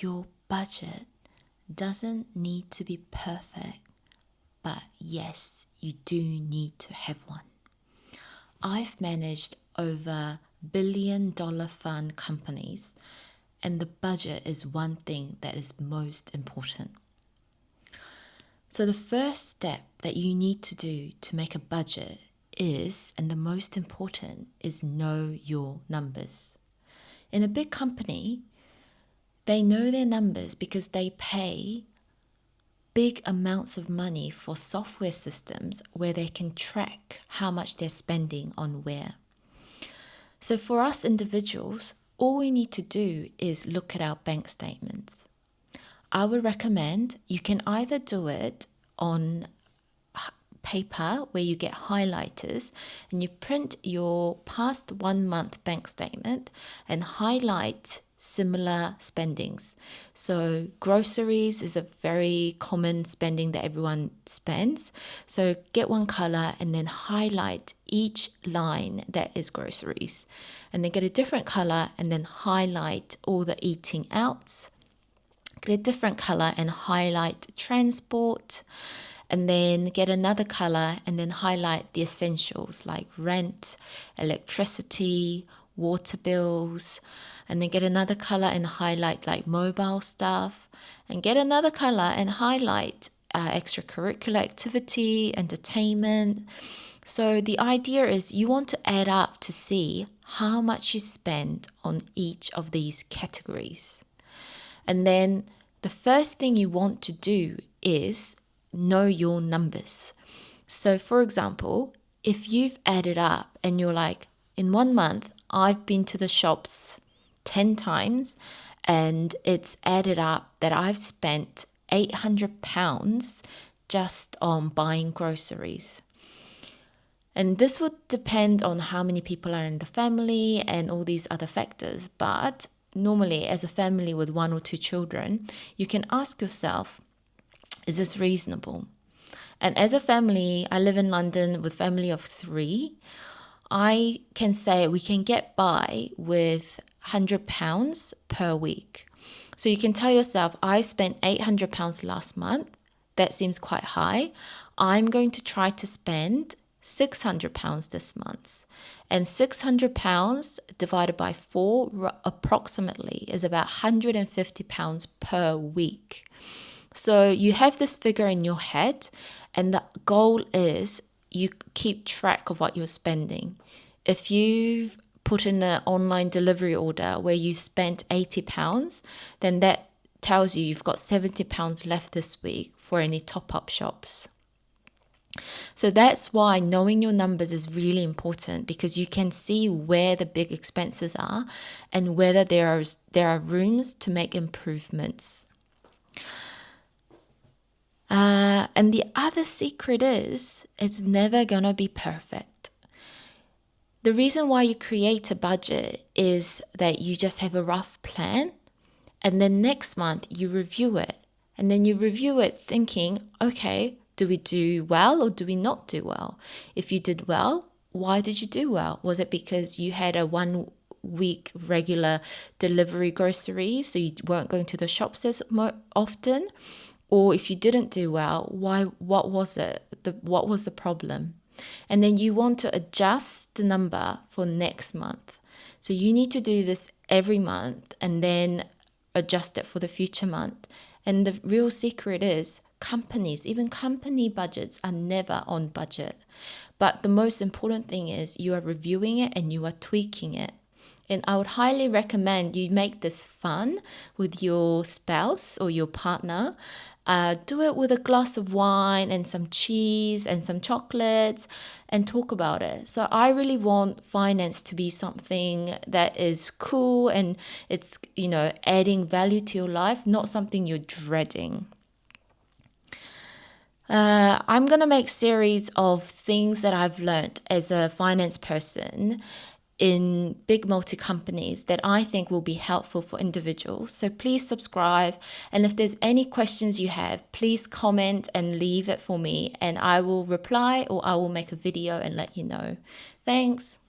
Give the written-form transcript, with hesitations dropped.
your budget doesn't need to be perfect, but yes, you do need to have one. I've managed over billion-dollar fund companies, and the budget is one thing that is most important. So the first step that you need to do to make a budget is, and the most important, is know your numbers. In a big company, they know their numbers because they pay big amounts of money for software systems where they can track how much they're spending on where. So for us individuals, all we need to do is look at our bank statements. I would recommend you can either do it on paper where you get highlighters and you print your past 1 month bank statement and highlight similar spendings. So groceries is a very common spending that everyone spends. So get one color and then highlight each line that is groceries. And then get a different color and then highlight all the eating outs. Get a different color and highlight transport. And then get another color and then highlight the essentials like rent, electricity, water bills. And then get another color and highlight like mobile stuff. And get another color and highlight extracurricular activity, entertainment. So the idea is you want to add up to see how much you spend on each of these categories. And then the first thing you want to do is know your numbers. So for example, if you've added up and you're like, in 1 month, I've been to the shops 10 times and it's added up that I've spent £800 just on buying groceries. And this would depend on how many people are in the family and all these other factors. But normally, as a family with 1 or 2 children, you can ask yourself, is this reasonable? And as a family, I live in London with a family of 3. I can say we can get by with £100 per week. So you can tell yourself, I spent £800 last month. That seems quite high. I'm going to try to spend £600 this month. And £600 divided by 4 approximately is about £150 per week. So you have this figure in your head, and the goal is you keep track of what you're spending. If you've put in an online delivery order where you spent £80, then that tells you you've got £70 left this week for any top-up shops. So that's why knowing your numbers is really important, because you can see where the big expenses are and whether there are rooms to make improvements. And the other secret is it's never gonna be perfect. The reason why you create a budget is that you just have a rough plan, and then next month you review it. And then you review it thinking, okay, do we do well or do we not do well? If you did well, why did you do well? Was it because you had a 1 week regular delivery groceries, so you weren't going to the shops as often? Or if you didn't do well, why? What was it? What was the problem? And then you want to adjust the number for next month. So you need to do this every month and then adjust it for the future month. And the real secret is companies, even company budgets are never on budget. But the most important thing is you are reviewing it and you are tweaking it. And I would highly recommend you make this fun with your spouse or your partner. Do it with a glass of wine and some cheese and some chocolates and talk about it. So I really want finance to be something that is cool and it's, adding value to your life, not something you're dreading. I'm going to make series of things that I've learned as a finance person in big multi-companies that I think will be helpful for individuals. So please subscribe. And if there's any questions you have, please comment and leave it for me and I will reply, or I will make a video and let you know. Thanks.